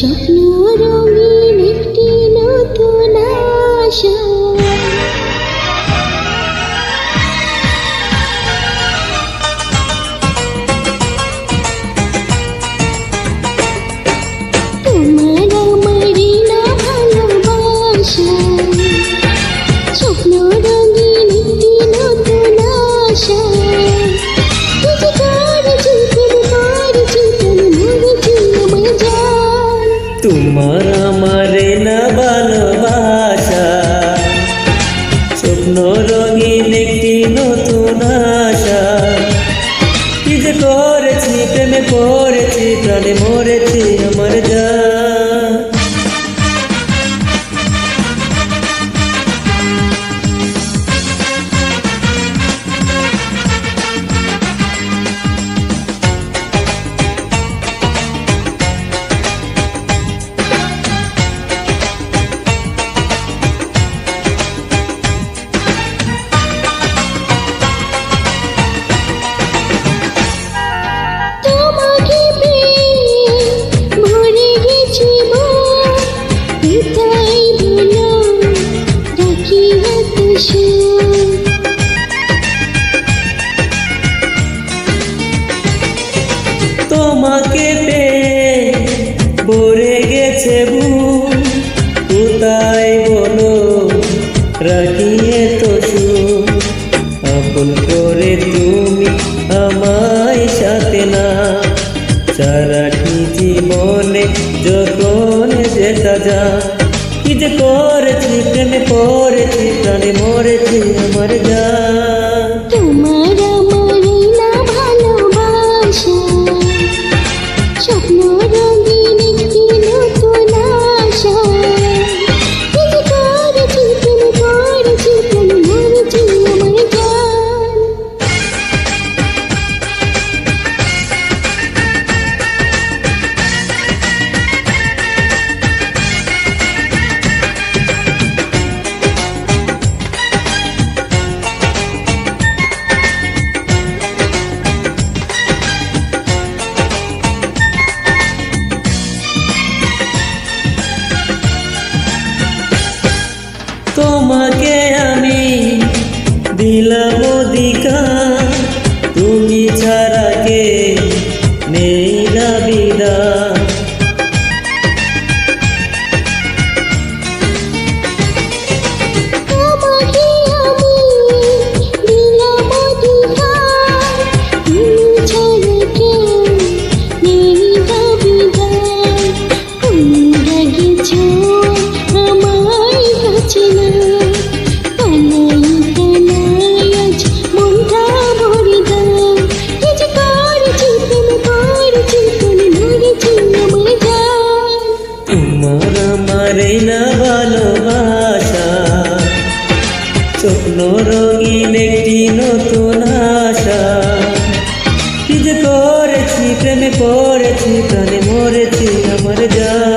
স্বপ্ন রঙিন একটি নতুন আশা তোমার আমারই না ভালোবাসা স্বপ্ন রঙিন একটি নতুন আশা তোমার আমারে না ভালোবাসা স্বপ্ন রঙিন একটি নতুন আশা কি যে করেছি প্রেমে পড়েছি প্রাণে মরেছি আমার জান তোমাকে পেয়ে ভরে গেছে বুক কোথায় বলো রাখি এত সুখ আপন করে তুমি আমায় সাথে না সারাটি জীবনে যখন যেটা যা কি যে করেছি প্রেমে পড়েছি প্রাণে মরেছি আমার জান তোমার আমারই না ভালোবাসা স্বপ্ন রঙিন একটি নতুন আশা কি যে করেছি প্রেমে পড়েছি প্রাণে মরেছি আমার জান তোমাকে আমি দিলাম অধিকার তুমি ছাড়া কে নেই না বিধান তোমাকে আমি দিলাম অধিকার তুমি ছাড়া কেউ নেই দাবিদার তোমরা গেছো আমায় কাছে না কানাই কানাই আজ মনটা ভরে দাও কি যে করেছি প্রেমে পড়েছি প্রেমে মরেছি আমার জান তোমার আমারে না ভালোবাসা স্বপ্ন রঙিন একটি নতুন আশা কি যে করেছি প্রেমে পড়েছি প্রাণে মরেছি আমার জান